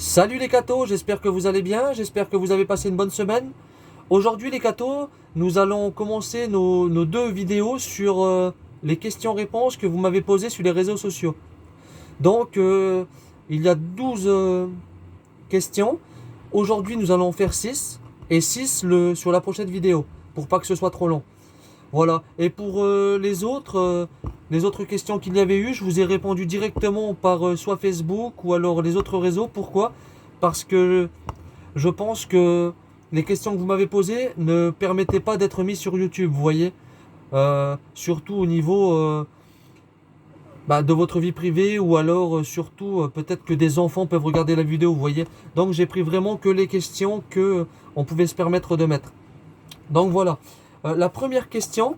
Salut les cathos, j'espère que vous allez bien, j'espère que vous avez passé une bonne semaine. Aujourd'hui les cathos, nous allons commencer nos deux vidéos sur les questions-réponses que vous m'avez posées sur les réseaux sociaux. Donc il y a 12 questions. Aujourd'hui nous allons faire 6 et 6 sur la prochaine vidéo pour pas que ce soit trop long. Voilà. Et pour les autres questions qu'il y avait eu, je vous ai répondu directement par soit Facebook ou alors les autres réseaux. Pourquoi? Parce que je pense que les questions que vous m'avez posées ne permettaient pas d'être mises sur YouTube, vous voyez. Surtout au niveau de votre vie privée ou alors surtout peut-être que des enfants peuvent regarder la vidéo, vous voyez. Donc j'ai pris vraiment que les questions que on pouvait se permettre de mettre. Donc voilà. La première question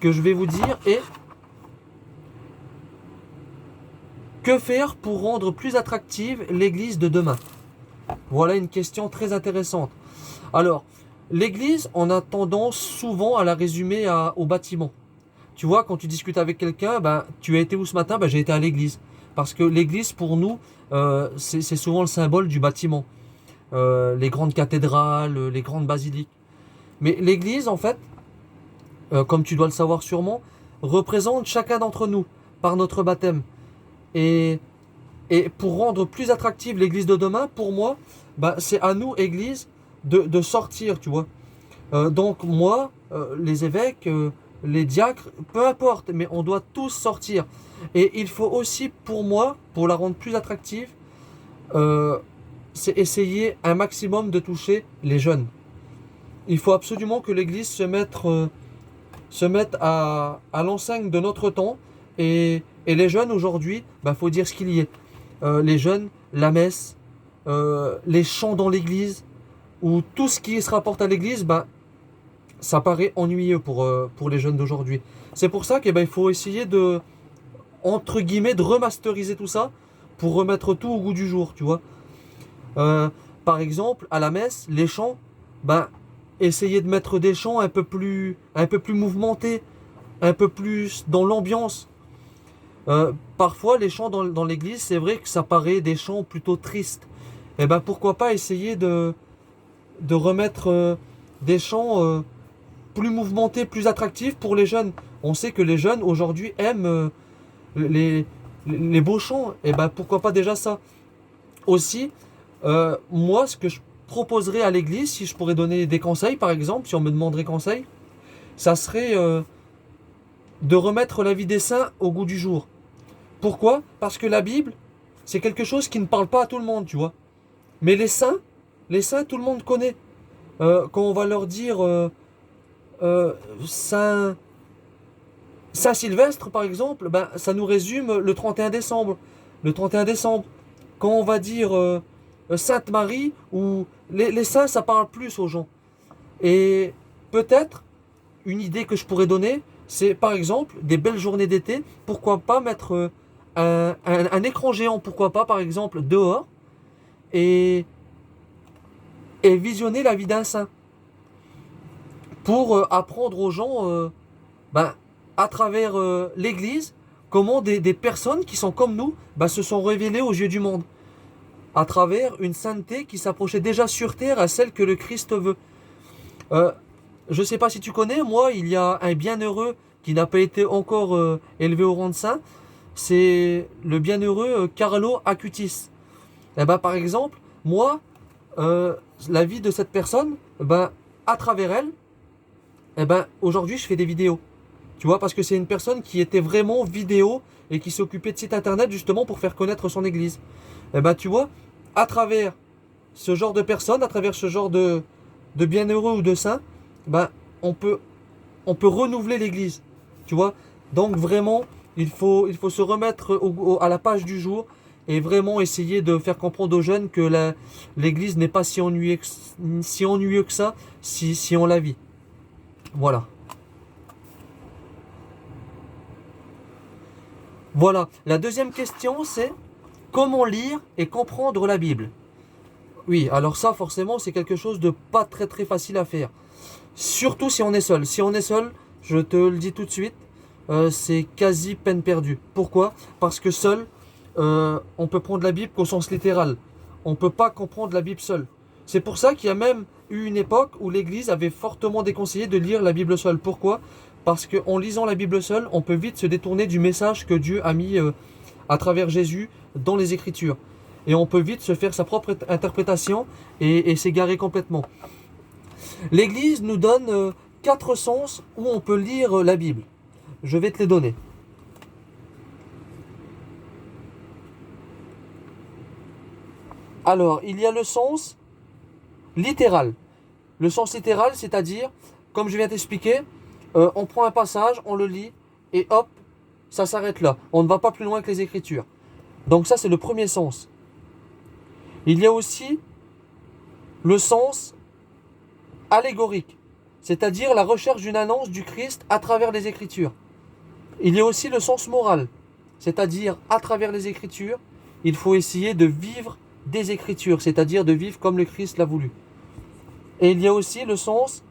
que je vais vous dire est: que faire pour rendre plus attractive l'église de demain? Voilà une question très intéressante. Alors, l'église, on a tendance souvent à la résumer au bâtiment. Tu vois, quand tu discutes avec quelqu'un, tu as été où ce matin? J'ai été à l'église. Parce que l'église, pour nous, c'est souvent le symbole du bâtiment. Les grandes cathédrales, les grandes basiliques. Mais l'église, en fait, comme tu dois le savoir sûrement, représente chacun d'entre nous par notre baptême. Et, et pour rendre plus attractive l'église de demain, pour moi, c'est à nous, église, de sortir, tu vois. Donc moi, les évêques, les diacres, peu importe, mais on doit tous sortir. Et il faut aussi, pour moi, pour la rendre plus attractive, c'est essayer un maximum de toucher les jeunes. Il faut absolument que l'église se mette à l'enseigne de notre temps. Et les jeunes aujourd'hui, faut dire ce qu'il y est. Les jeunes, la messe, les chants dans l'église, ou tout ce qui se rapporte à l'église, ça paraît ennuyeux pour les jeunes d'aujourd'hui. C'est pour ça qu'il faut essayer entre guillemets, de remasteriser tout ça pour remettre tout au goût du jour, tu vois. Par exemple, à la messe, les chants, essayer de mettre des chants un peu plus mouvementés, un peu plus dans l'ambiance. Parfois, les chants dans l'église, c'est vrai que ça paraît des chants plutôt tristes. Et pourquoi pas essayer de remettre des chants plus mouvementés, plus attractifs pour les jeunes. On sait que les jeunes aujourd'hui aiment les, les beaux chants. Et pourquoi pas déjà ça. Aussi, moi, ce que je proposerais à l'église, si je pourrais donner des conseils, par exemple, si on me demanderait conseil, ça serait de remettre la vie des saints au goût du jour. Pourquoi? Parce que la Bible, c'est quelque chose qui ne parle pas à tout le monde, tu vois. Mais les saints, tout le monde connaît. Quand on va leur dire Saint, Saint Sylvestre, par exemple, ça nous résume le 31 décembre. Le 31 décembre. Quand on va dire Sainte Marie, ou les saints, ça parle plus aux gens. Et peut-être, une idée que je pourrais donner, c'est par exemple des belles journées d'été. Pourquoi pas mettre un écran géant, pourquoi pas par exemple dehors, et, et visionner la vie d'un saint. Pour apprendre aux gens, à travers l'église, comment des personnes qui sont comme nous se sont révélées aux yeux du monde. À travers une sainteté qui s'approchait déjà sur terre à celle que le Christ veut. Je ne sais pas si tu connais, moi, il y a un bienheureux qui n'a pas été encore élevé au rang de saint. C'est le bienheureux Carlo Acutis. Par exemple, moi, la vie de cette personne, à travers elle, aujourd'hui, je fais des vidéos. Tu vois, parce que c'est une personne qui était vraiment vidéo et qui s'occupait de site internet justement pour faire connaître son église. Tu vois, à travers ce genre de personnes, à travers ce genre de bienheureux ou de saints, on peut renouveler l'église. Tu vois, donc vraiment, il faut se remettre à la page du jour et vraiment essayer de faire comprendre aux jeunes que l'église n'est pas si ennuyeux que ça si on la vit. Voilà. Voilà. La deuxième question, c'est: comment lire et comprendre la Bible? Oui, alors ça, forcément, c'est quelque chose de pas très très facile à faire. Surtout si on est seul. Si on est seul, je te le dis tout de suite, c'est quasi peine perdue. Pourquoi? Parce que seul, on peut prendre la Bible qu'au sens littéral. on ne peut pas comprendre la Bible seule. C'est pour ça qu'il y a même eu une époque où l'Église avait fortement déconseillé de lire la Bible seule. Pourquoi? Parce qu'en lisant la Bible seule, on peut vite se détourner du message que Dieu a mis à travers Jésus dans les Écritures. Et on peut vite se faire sa propre interprétation et s'égarer complètement. L'Église nous donne 4 sens où on peut lire la Bible. Je vais te les donner. Alors, il y a le sens littéral. Le sens littéral, c'est-à-dire, comme je viens d'expliquer, on prend un passage, on le lit, et hop, ça s'arrête là. On ne va pas plus loin que les Écritures. Donc ça, c'est le premier sens. Il y a aussi le sens allégorique, c'est-à-dire la recherche d'une annonce du Christ à travers les Écritures. Il y a aussi le sens moral, c'est-à-dire à travers les Écritures, il faut essayer de vivre des Écritures, c'est-à-dire de vivre comme le Christ l'a voulu. Et il y a aussi le sens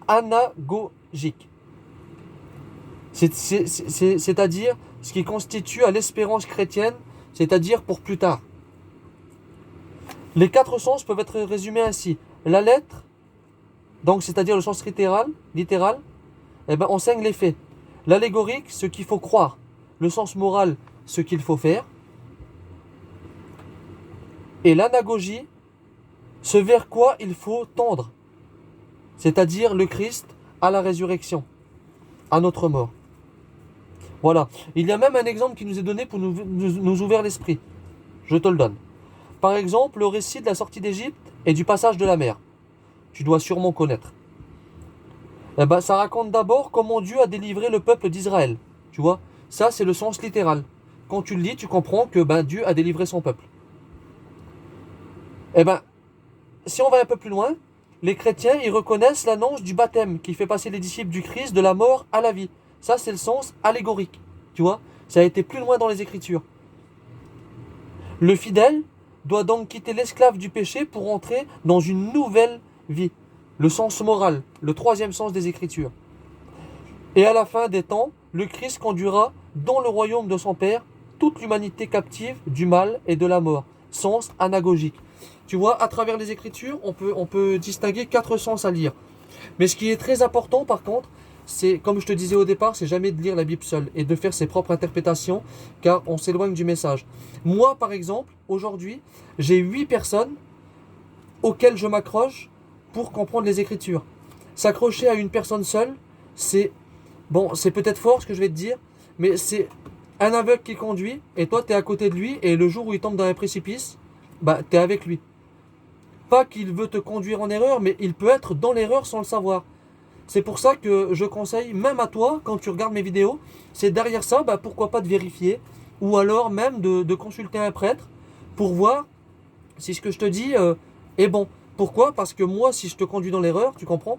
anagogique, c'est-à-dire ce qui constitue à l'espérance chrétienne, c'est-à-dire pour plus tard. Les 4 sens peuvent être résumés ainsi. La lettre, donc c'est-à-dire le sens littéral, enseigne les faits. L'allégorique, ce qu'il faut croire. Le sens moral, ce qu'il faut faire. Et l'anagogie, ce vers quoi il faut tendre. C'est-à-dire le Christ à la résurrection, à notre mort. Voilà. Il y a même un exemple qui nous est donné pour nous ouvrir l'esprit. Je te le donne. Par exemple, le récit de la sortie d'Égypte et du passage de la mer. Tu dois sûrement connaître. Ça raconte d'abord comment Dieu a délivré le peuple d'Israël. Tu vois, ça c'est le sens littéral. Quand tu le lis, tu comprends que Dieu a délivré son peuple. Si on va un peu plus loin, les chrétiens, ils reconnaissent l'annonce du baptême qui fait passer les disciples du Christ de la mort à la vie. Ça, c'est le sens allégorique. Tu vois, ça a été plus loin dans les Écritures. Le fidèle doit donc quitter l'esclave du péché pour entrer dans une nouvelle vie. Le sens moral, le 3e sens des Écritures. Et à la fin des temps, le Christ conduira dans le royaume de son Père toute l'humanité captive du mal et de la mort. Sens anagogique. Tu vois, à travers les Écritures, on peut distinguer 4 sens à lire. Mais ce qui est très important, par contre, c'est, comme je te disais au départ, c'est jamais de lire la Bible seule et de faire ses propres interprétations, car on s'éloigne du message. Moi, par exemple, aujourd'hui, j'ai 8 personnes auxquelles je m'accroche pour comprendre les Écritures. S'accrocher à une personne seule, c'est peut-être fort ce que je vais te dire, mais c'est un aveugle qui conduit, et toi, tu es à côté de lui, et le jour où il tombe dans un précipice, tu es avec lui. Pas qu'il veut te conduire en erreur, mais il peut être dans l'erreur sans le savoir. C'est pour ça que je conseille, même à toi, quand tu regardes mes vidéos, c'est derrière ça, pourquoi pas de vérifier, ou alors même de consulter un prêtre, pour voir si ce que je te dis est bon. Pourquoi? Parce que moi, si je te conduis dans l'erreur, tu comprends,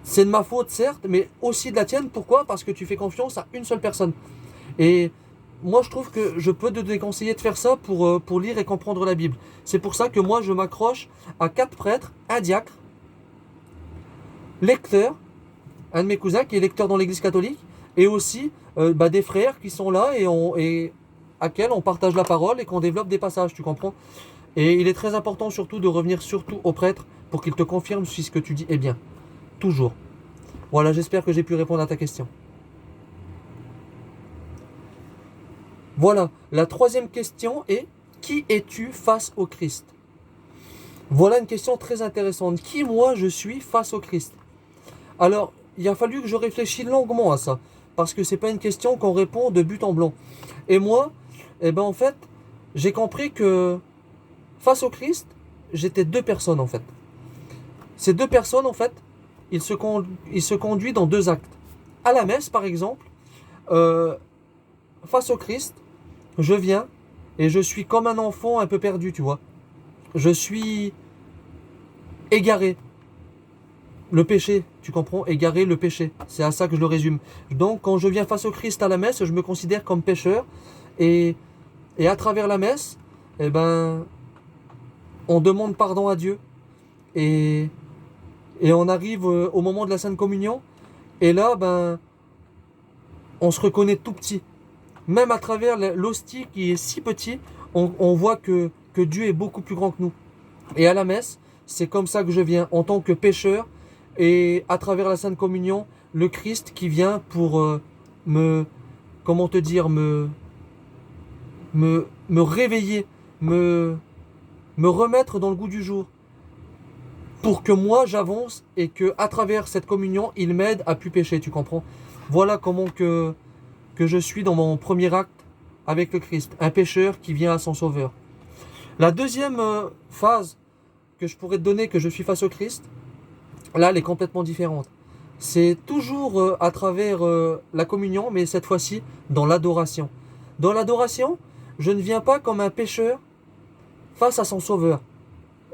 c'est de ma faute, certes, mais aussi de la tienne. Pourquoi? Parce que tu fais confiance à une seule personne. Et moi, je trouve que je peux te déconseiller de faire ça pour lire et comprendre la Bible. C'est pour ça que moi, je m'accroche à 4 prêtres, un diacre, lecteur, un de mes cousins qui est lecteur dans l'église catholique, et aussi des frères qui sont là et à quels on partage la parole et qu'on développe des passages, tu comprends? Et il est très important surtout de revenir surtout au prêtre pour qu'il te confirme si ce que tu dis est bien. Toujours. Voilà, j'espère que j'ai pu répondre à ta question. Voilà, la 3e question est: qui es-tu face au Christ? Voilà une question très intéressante. Qui moi je suis face au Christ? Alors, il a fallu que je réfléchisse longuement à ça, parce que c'est pas une question qu'on répond de but en blanc. Et moi, en fait, j'ai compris que face au Christ, j'étais 2 personnes en fait. Ces 2 personnes en fait, il se conduit dans 2 actes. À la messe par exemple, face au Christ, je viens et je suis comme un enfant un peu perdu, tu vois. Je suis égaré. Le péché, tu comprends? Égaré, le péché. C'est à ça que je le résume. Donc, quand je viens face au Christ à la messe, je me considère comme pécheur. Et à travers la messe, on demande pardon à Dieu. Et on arrive au moment de la Sainte Communion. Et là, on se reconnaît tout petit. Même à travers l'hostie qui est si petit, on voit que Dieu est beaucoup plus grand que nous. Et à la messe, c'est comme ça que je viens, en tant que pécheur, et à travers la Sainte Communion, le Christ qui vient pour me, comment te dire, me réveiller, me remettre dans le goût du jour, pour que moi j'avance et que à travers cette communion, il m'aide à plus pécher, tu comprends? Voilà comment que je suis dans mon premier acte avec le Christ, un pécheur qui vient à son sauveur. La deuxième phase que je pourrais te donner, que je suis face au Christ, là elle est complètement différente. C'est toujours à travers la communion, mais cette fois-ci dans l'adoration. Dans l'adoration, je ne viens pas comme un pécheur face à son sauveur.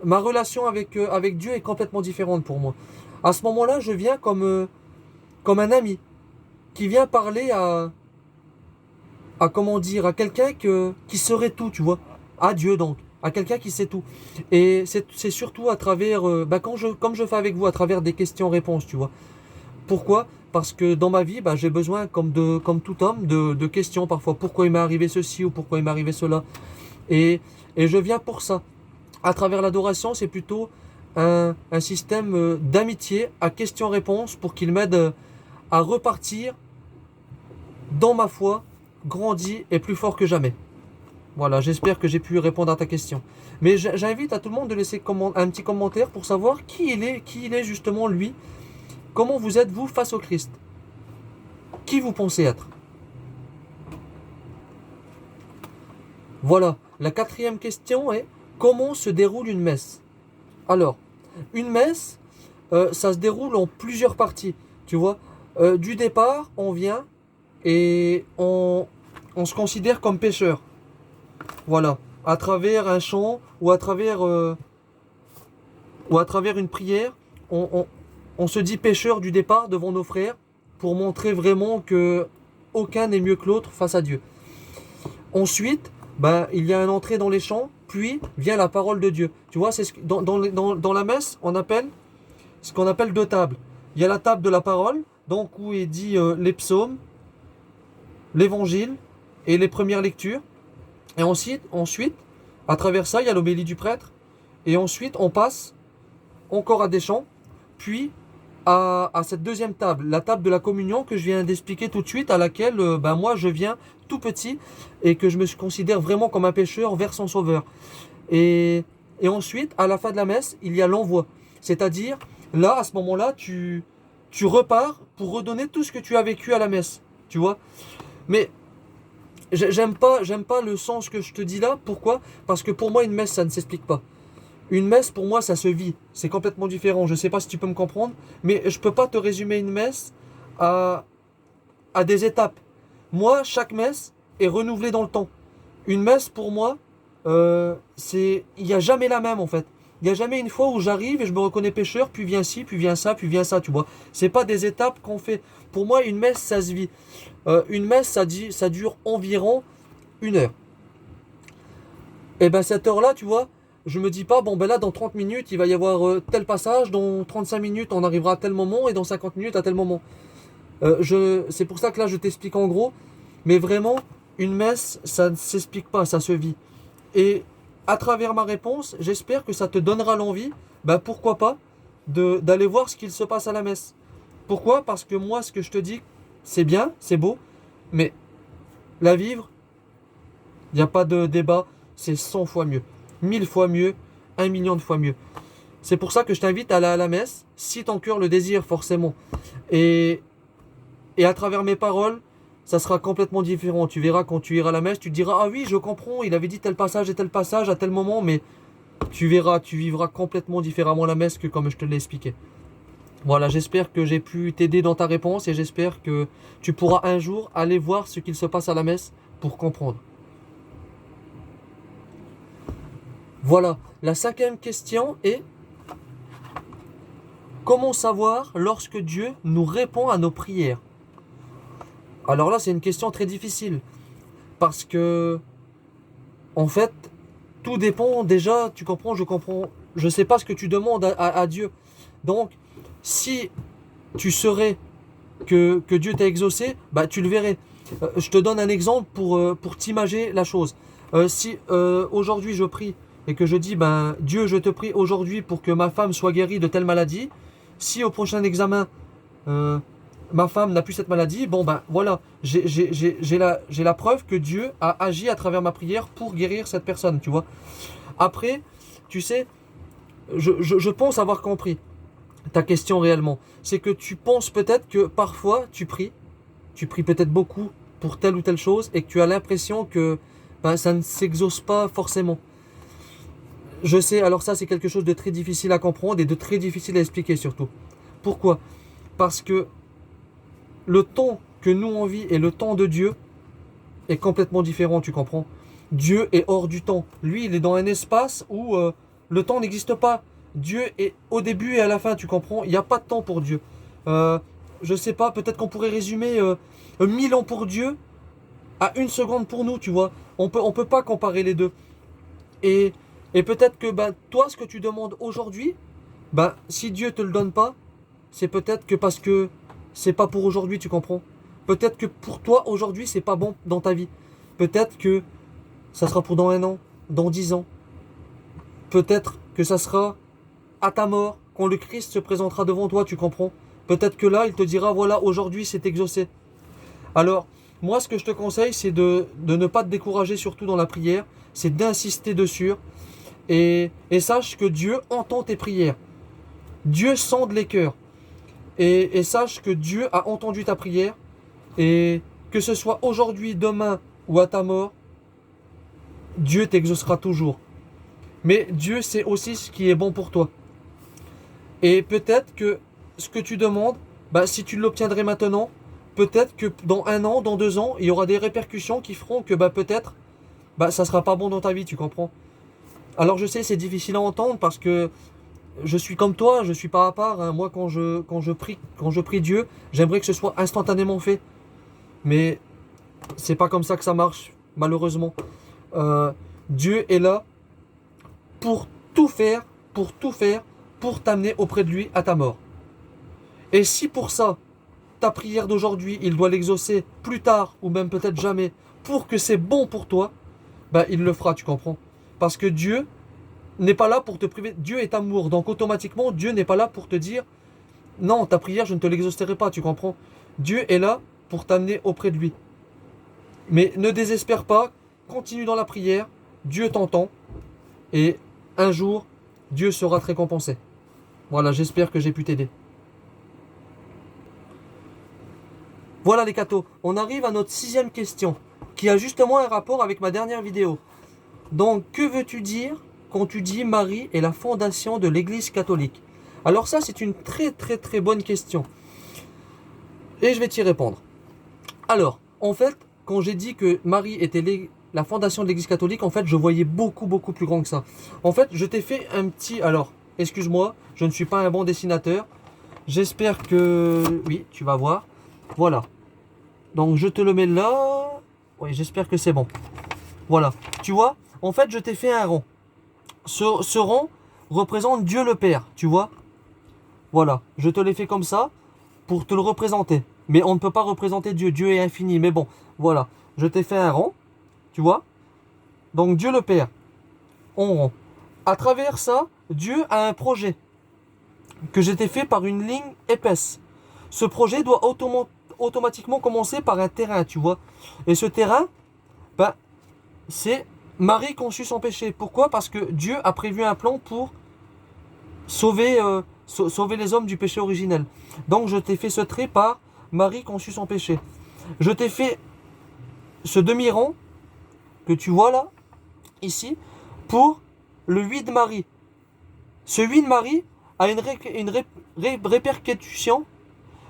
Ma relation avec Dieu est complètement différente pour moi. À ce moment-là, je viens comme un ami qui vient parler à comment dire, à quelqu'un qui saurait tout, tu vois. À Dieu donc, à quelqu'un qui sait tout. Et c'est surtout à travers, comme je fais avec vous, à travers des questions-réponses, tu vois. Pourquoi? Parce que dans ma vie, j'ai besoin, comme tout homme, de questions parfois. Pourquoi il m'est arrivé ceci ou pourquoi il m'est arrivé cela? Et je viens pour ça. À travers l'adoration, c'est plutôt un système d'amitié à questions-réponses pour qu'il m'aide à repartir dans ma foi, grandi et plus fort que jamais. Voilà, j'espère que j'ai pu répondre à ta question. Mais j'invite à tout le monde de laisser un petit commentaire pour savoir qui il est justement lui. Comment vous êtes vous face au Christ? Qui vous pensez être? Voilà, la quatrième question est comment se déroule une messe? Alors, une messe, ça se déroule en plusieurs parties. Tu vois, du départ, on vient et on se considère comme pécheur. Voilà, à travers un chant ou à travers une prière, on se dit pécheur du départ devant nos frères pour montrer vraiment que aucun n'est mieux que l'autre face à Dieu. Ensuite, il y a une entrée dans les chants, puis vient la parole de Dieu. Tu vois, c'est dans la messe, on appelle ce qu'on appelle deux tables. Il y a la table de la parole, donc où est dit les psaumes, l'évangile et les premières lectures. Et ensuite, à travers ça, il y a l'homélie du prêtre. Et ensuite, on passe encore à des chants, puis à cette deuxième table, la table de la communion que je viens d'expliquer tout de suite, à laquelle moi je viens tout petit et que je me considère vraiment comme un pécheur vers son sauveur. Et ensuite, à la fin de la messe, il y a l'envoi. C'est-à-dire, là, à ce moment-là, tu repars pour redonner tout ce que tu as vécu à la messe. Tu vois? Mais j'aime pas le sens que je te dis là. Pourquoi? Parce que pour moi, une messe, ça ne s'explique pas. Une messe, pour moi, ça se vit. C'est complètement différent. Je ne sais pas si tu peux me comprendre, mais je ne peux pas te résumer une messe à des étapes. Moi, chaque messe est renouvelée dans le temps. Une messe, pour moi, il n'y a jamais la même, en fait. Il n'y a jamais une fois où j'arrive et je me reconnais pécheur, puis vient ci, puis vient ça, tu vois. C'est pas des étapes qu'on fait. Pour moi, une messe, ça se vit. Une messe, ça dure environ 1 heure. Et cette heure-là, tu vois, je me dis pas, là, dans 30 minutes, il va y avoir tel passage, dans 35 minutes, on arrivera à tel moment, et dans 50 minutes, à tel moment. C'est pour ça que là, je t'explique en gros, mais vraiment, une messe, ça ne s'explique pas, ça se vit. Et à travers ma réponse, j'espère que ça te donnera l'envie, pourquoi pas, d'aller voir ce qu'il se passe à la messe. Pourquoi? Parce que moi, ce que je te dis, c'est bien, c'est beau, mais la vivre, il n'y a pas de débat, c'est 100 fois mieux. 1000 fois mieux, 1 million de fois mieux. C'est pour ça que je t'invite à aller à la messe, si ton cœur le désire forcément. Et à travers mes paroles, ça sera complètement différent. Tu verras quand tu iras à la messe, tu te diras, ah oui, je comprends, il avait dit tel passage et tel passage à tel moment, mais tu verras, tu vivras complètement différemment la messe que comme je te l'ai expliqué. Voilà, j'espère que j'ai pu t'aider dans ta réponse et j'espère que tu pourras un jour aller voir ce qu'il se passe à la messe pour comprendre. Voilà, la cinquième question est comment savoir lorsque Dieu nous répond à nos prières? Alors là, c'est une question très difficile parce que, en fait, tout dépend déjà, tu comprends, je comprends, je sais pas ce que tu demandes à Dieu. Donc, si tu saurais que Dieu t'a exaucé, tu le verrais. Je te donne un exemple pour t'imager la chose. Si aujourd'hui je prie et que je dis, ben Dieu, je te prie aujourd'hui pour que ma femme soit guérie de telle maladie, si au prochain examen, euh, ma femme n'a plus cette maladie, bon ben voilà, j'ai la preuve que Dieu a agi à travers ma prière pour guérir cette personne, tu vois. Après, tu sais, je pense avoir compris ta question réellement. C'est que tu penses peut-être que parfois tu pries peut-être beaucoup pour telle ou telle chose et que tu as l'impression que ben, ça ne s'exauce pas forcément. Je sais, alors ça c'est quelque chose de très difficile à comprendre et de très difficile à expliquer surtout. Pourquoi? Parce que le temps que nous on vit et le temps de Dieu est complètement différent, tu comprends? Dieu est hors du temps. Lui, il est dans un espace où le temps n'existe pas. Dieu est au début et à la fin, tu comprends? Il n'y a pas de temps pour Dieu. Euh, je sais pas, peut-être qu'on pourrait résumer 1000 ans pour Dieu à une seconde pour nous, tu vois. On peut pas comparer les deux. Et, et peut-être que bah, toi, ce que tu demandes aujourd'hui, bah, si Dieu te le donne pas, c'est peut-être que parce que c'est pas pour aujourd'hui, tu comprends? Peut-être que pour toi, aujourd'hui, c'est pas bon dans ta vie. Peut-être que ça sera pour dans un an, dans 10 ans. Peut-être que ça sera à ta mort, quand le Christ se présentera devant toi, tu comprends? Peut-être que là, il te dira, voilà, aujourd'hui, c'est exaucé. Alors, moi, ce que je te conseille, c'est de ne pas te décourager, surtout dans la prière. C'est d'insister dessus. Et sache que Dieu entend tes prières. Dieu sonde les cœurs. Et sache que Dieu a entendu ta prière. Et que ce soit aujourd'hui, demain ou à ta mort, Dieu t'exaucera toujours. Mais Dieu sait aussi ce qui est bon pour toi. Et peut-être que ce que tu demandes, bah, si tu l'obtiendrais maintenant, peut-être que dans un an, dans 2 ans, il y aura des répercussions qui feront que bah, peut-être bah, ça sera pas bon dans ta vie, tu comprends? Alors je sais, c'est difficile à entendre parce que je suis comme toi, je suis pas à part, hein. Moi, quand je prie Dieu, j'aimerais que ce soit instantanément fait. Mais c'est pas comme ça que ça marche, malheureusement. Euh, Dieu est là pour tout faire, pour tout faire, pour t'amener auprès de lui à ta mort. Et si pour ça, ta prière d'aujourd'hui, il doit l'exaucer plus tard, ou même peut-être jamais, pour que c'est bon pour toi, ben il le fera, tu comprends? Parce que Dieu n'est pas là pour te priver. Dieu est amour, donc automatiquement, Dieu n'est pas là pour te dire, non, ta prière, je ne te l'exaucerai pas, tu comprends? Dieu est là pour t'amener auprès de lui. Mais ne désespère pas, continue dans la prière, Dieu t'entend, et un jour, Dieu sera te récompensé. Voilà, j'espère que j'ai pu t'aider. Voilà les cathos, on arrive à notre 6e question, qui a justement un rapport avec ma dernière vidéo. Donc, que veux-tu dire quand tu dis Marie est la fondation de l'Église catholique? Alors ça, c'est une très très très bonne question. Et je vais t'y répondre. Alors, en fait, quand j'ai dit que Marie était la fondation de l'Église catholique, en fait, je voyais beaucoup beaucoup plus grand que ça. En fait, je t'ai fait un petit... Alors, excuse-moi, je ne suis pas un bon dessinateur. J'espère que... Oui, tu vas voir. Voilà. Donc, je te le mets là. Oui, j'espère que c'est bon. Voilà. Tu vois, en fait, je t'ai fait un rond. Ce rond représente Dieu le Père, tu vois. Voilà. Je te l'ai fait comme ça pour te le représenter. Mais on ne peut pas représenter Dieu. Dieu est infini. Mais bon, voilà. Je t'ai fait un rond, tu vois. Donc, Dieu le Père, en rond. À travers ça, Dieu a un projet que j'ai fait par une ligne épaisse. Ce projet doit automatiquement commencer par un terrain, tu vois. Et ce terrain, ben, c'est Marie conçue sans péché. Pourquoi? Parce que Dieu a prévu un plan pour sauver les hommes du péché originel. Donc je t'ai fait ce trait par Marie conçue sans péché. Je t'ai fait ce demi-rond que tu vois là, ici, pour le 8 de Marie. Ce 8 de Marie a une répercussion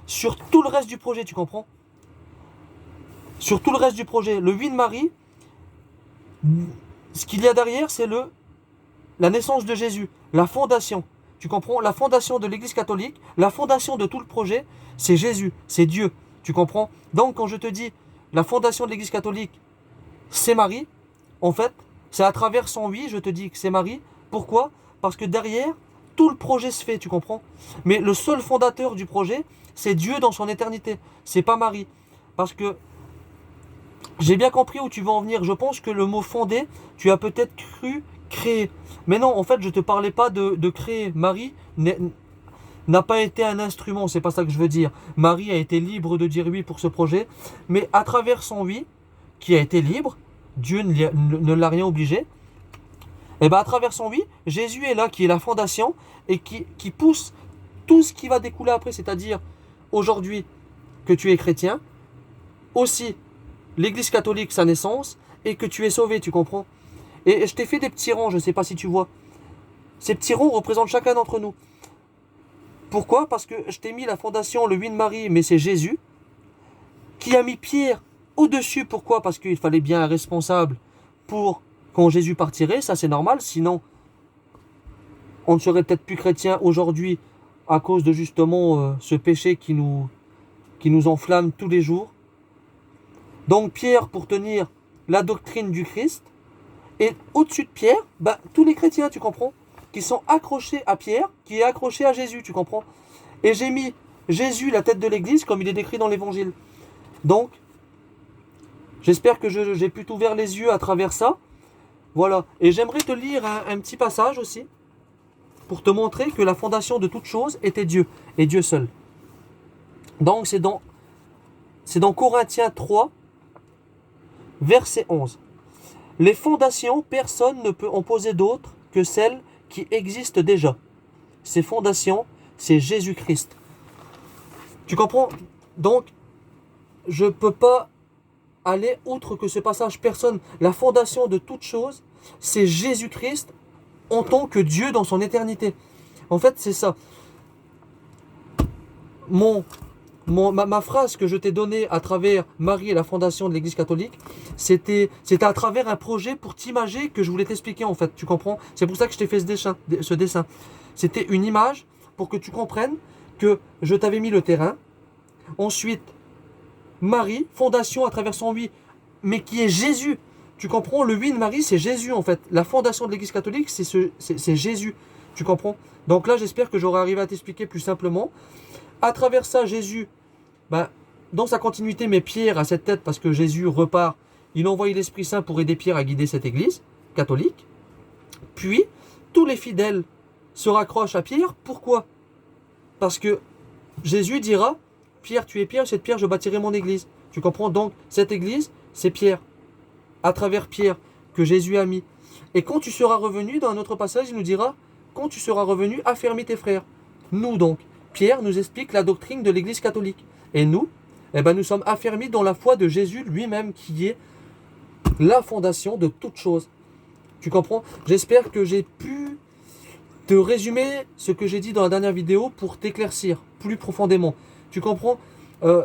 sur tout le reste du projet, tu comprends? Sur tout le reste du projet. Le 8 de Marie, ce qu'il y a derrière, c'est la naissance de Jésus, la fondation. Tu comprends? La fondation de l'Église catholique, la fondation de tout le projet, c'est Jésus, c'est Dieu. Tu comprends? Donc quand je te dis la fondation de l'Église catholique, c'est Marie, en fait, c'est à travers son oui, je te dis que c'est Marie. Pourquoi? Parce que derrière, tout le projet se fait, tu comprends? Mais le seul fondateur du projet, c'est Dieu dans son éternité. C'est pas Marie. Parce que J'ai bien compris où tu veux en venir. Je pense que le mot fonder, tu as peut-être cru créer. Mais non, en fait, je te parlais pas de créer. Marie n'a pas été un instrument, c'est pas ça que je veux dire. Marie a été libre de dire oui pour ce projet, mais à travers son oui, qui a été libre, Dieu ne l'a rien obligé, et bien à travers son oui, Jésus est là, qui est la fondation, et qui pousse tout ce qui va découler après, c'est-à-dire aujourd'hui que tu es chrétien, aussi l'Église catholique, sa naissance, et que tu es sauvé, tu comprends? Et je t'ai fait des petits ronds, je ne sais pas si tu vois. Ces petits ronds représentent chacun d'entre nous. Pourquoi? Parce que je t'ai mis la fondation, le oui de Marie, mais c'est Jésus, qui a mis Pierre au-dessus. Pourquoi? Parce qu'il fallait bien un responsable pour quand Jésus partirait, ça c'est normal, sinon on ne serait peut-être plus chrétien aujourd'hui à cause de justement ce péché qui nous enflamme tous les jours. Donc Pierre pour tenir la doctrine du Christ, et au-dessus de Pierre, tous les chrétiens, tu comprends, qui sont accrochés à Pierre, qui est accroché à Jésus, tu comprends. Et j'ai mis Jésus, la tête de l'église, comme il est décrit dans l'évangile. Donc, j'espère que j'ai pu t'ouvrir les yeux à travers ça. Voilà. Et j'aimerais te lire un petit passage aussi, pour te montrer que la fondation de toute chose était Dieu, et Dieu seul. Donc, c'est dans Corinthiens 3, verset 11. Les fondations, personne ne peut en poser d'autres que celles qui existent déjà. Ces fondations, c'est Jésus-Christ. Tu comprends? Donc, je ne peux pas aller outre que ce passage. Personne. La fondation de toute chose, c'est Jésus-Christ en tant que Dieu dans son éternité. En fait, c'est ça. Ma phrase que je t'ai donnée à travers Marie et la fondation de l'Église catholique, c'était à travers un projet pour t'imager que je voulais t'expliquer en fait, tu comprends? C'est pour ça que je t'ai fait ce dessin. C'était une image pour que tu comprennes que je t'avais mis le terrain. Ensuite, Marie, fondation à travers son oui, mais qui est Jésus. Tu comprends? Le oui de Marie, c'est Jésus en fait. La fondation de l'Église catholique, c'est Jésus. Tu comprends? Donc là, j'espère que j'aurai arrivé à t'expliquer plus simplement. À travers ça, Jésus, dans sa continuité, met Pierre à cette tête parce que Jésus repart. Il envoie l'Esprit Saint pour aider Pierre à guider cette église catholique. Puis, tous les fidèles se raccrochent à Pierre. Pourquoi? Parce que Jésus dira, Pierre, tu es Pierre, cette pierre, je bâtirai mon église. Tu comprends? Donc, cette église, c'est Pierre. À travers Pierre, que Jésus a mis. Et quand tu seras revenu, dans un autre passage, il nous dira, quand tu seras revenu, affermis tes frères. Nous donc, Pierre nous explique la doctrine de l'église catholique. Et nous, nous sommes affermis dans la foi de Jésus lui-même, qui est la fondation de toute chose. Tu comprends? J'espère que j'ai pu te résumer ce que j'ai dit dans la dernière vidéo pour t'éclaircir plus profondément. Tu comprends?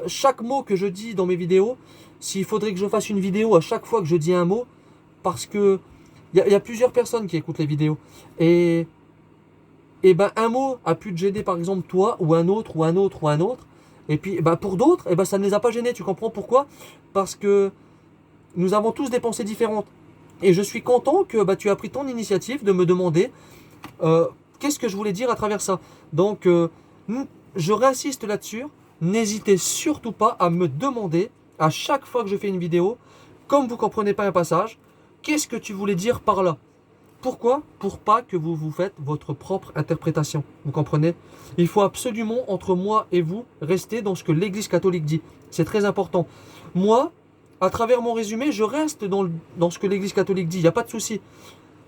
Chaque mot que je dis dans mes vidéos, s'il faudrait que je fasse une vidéo à chaque fois que je dis un mot, parce que il y a plusieurs personnes qui écoutent les vidéos. Et un mot a pu te gêner, par exemple toi, ou un autre, ou un autre, ou un autre. Et puis pour d'autres, ça ne les a pas gênés. Tu comprends pourquoi? Parce que nous avons tous des pensées différentes. Et je suis content que tu as pris ton initiative de me demander qu'est-ce que je voulais dire à travers ça. Donc, je réinsiste là-dessus. N'hésitez surtout pas à me demander, à chaque fois que je fais une vidéo, comme vous ne comprenez pas un passage, qu'est-ce que tu voulais dire par là? Pourquoi? Pour pas que vous vous faites votre propre interprétation. Vous comprenez? Il faut absolument, entre moi et vous, rester dans ce que l'Église catholique dit. C'est très important. Moi, à travers mon résumé, je reste dans ce que l'Église catholique dit. Il n'y a pas de souci.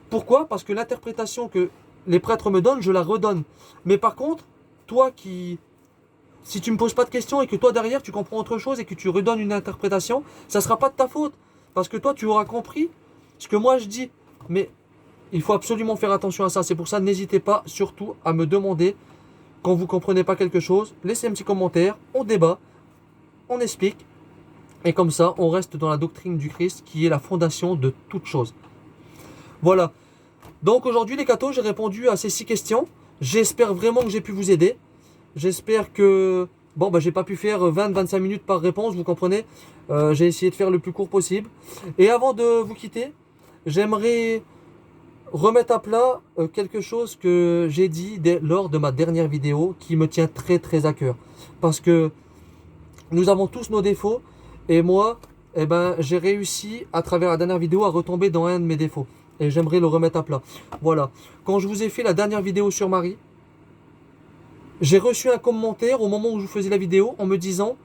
Pourquoi? Parce que l'interprétation que les prêtres me donnent, je la redonne. Mais par contre, toi si tu ne me poses pas de questions et que toi derrière tu comprends autre chose et que tu redonnes une interprétation, ça ne sera pas de ta faute. Parce que toi tu auras compris ce que moi je dis. Mais il faut absolument faire attention à ça. C'est pour ça, n'hésitez pas surtout à me demander quand vous ne comprenez pas quelque chose. Laissez un petit commentaire, on débat, on explique. Et comme ça, on reste dans la doctrine du Christ qui est la fondation de toute chose. Voilà. Donc aujourd'hui les cathos, j'ai répondu à ces 6 questions. J'espère vraiment que j'ai pu vous aider. J'espère que... j'ai pas pu faire 20-25 minutes par réponse, vous comprenez. J'ai essayé de faire le plus court possible. Et avant de vous quitter, j'aimerais remettre à plat quelque chose que j'ai dit lors de ma dernière vidéo qui me tient très très à cœur. Parce que nous avons tous nos défauts. Et moi, eh ben, j'ai réussi, à travers la dernière vidéo, à retomber dans un de mes défauts. Et j'aimerais le remettre à plat. Voilà. Quand je vous ai fait la dernière vidéo sur Marie, j'ai reçu un commentaire au moment où je vous faisais la vidéo en me disant,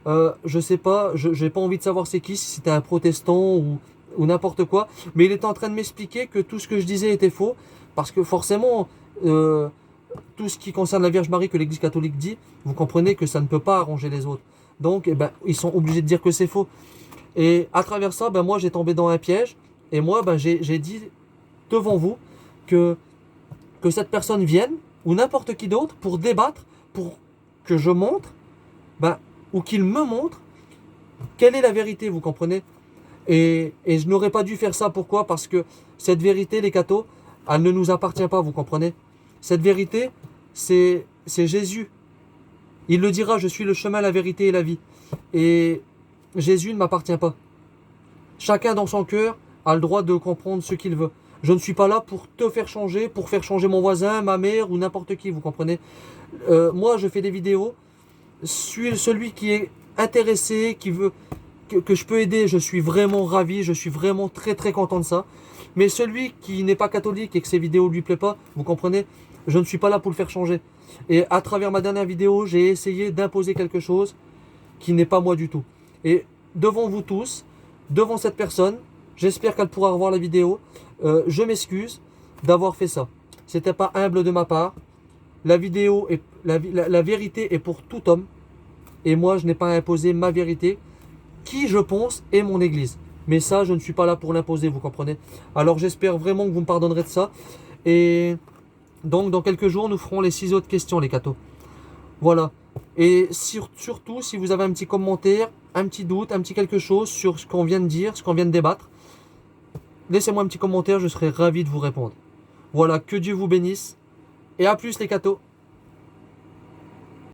je sais pas, j'ai pas envie de savoir c'est qui, si c'était un protestant ou n'importe quoi, mais il était en train de m'expliquer que tout ce que je disais était faux, parce que forcément, euh, tout ce qui concerne la Vierge Marie que l'Église catholique dit, vous comprenez que ça ne peut pas arranger les autres. Donc, eh ben, ils sont obligés de dire que c'est faux. Et à travers ça, ben, moi, j'ai tombé dans un piège, et moi, ben, j'ai dit devant vous que, que cette personne vienne, ou n'importe qui d'autre, pour débattre, pour que je montre, ben, ou qu'il me montre quelle est la vérité, vous comprenez? Et je n'aurais pas dû faire ça. Pourquoi? Parce que cette vérité, les cathos, elle ne nous appartient pas, vous comprenez? Cette vérité, c'est Jésus. Il le dira, je suis le chemin, la vérité et la vie. Et Jésus ne m'appartient pas. Chacun dans son cœur a le droit de comprendre ce qu'il veut. Je ne suis pas là pour te faire changer, pour faire changer mon voisin, ma mère ou n'importe qui, vous comprenez? Moi, je fais des vidéos. Celui qui est intéressé, qui veut que je peux aider, je suis vraiment ravi, je suis vraiment très très content de ça. Mais celui qui n'est pas catholique et que ces vidéos lui plaisent pas, vous comprenez, je ne suis pas là pour le faire changer. Et à travers ma dernière vidéo, j'ai essayé d'imposer quelque chose qui n'est pas moi du tout. Et devant vous tous, devant cette personne, j'espère qu'elle pourra revoir la vidéo. Je m'excuse d'avoir fait ça. C'était pas humble de ma part. La vidéo est la vérité est pour tout homme. Et moi, je n'ai pas imposé ma vérité, qui je pense est mon église. Mais ça, je ne suis pas là pour l'imposer, vous comprenez? Alors j'espère vraiment que vous me pardonnerez de ça. Et donc dans quelques jours, nous ferons les 6 autres questions, les cathos. Voilà. Et surtout, si vous avez un petit commentaire, un petit doute, un petit quelque chose sur ce qu'on vient de dire, ce qu'on vient de débattre, laissez-moi un petit commentaire, je serai ravi de vous répondre. Voilà, que Dieu vous bénisse. Et à plus les cathos.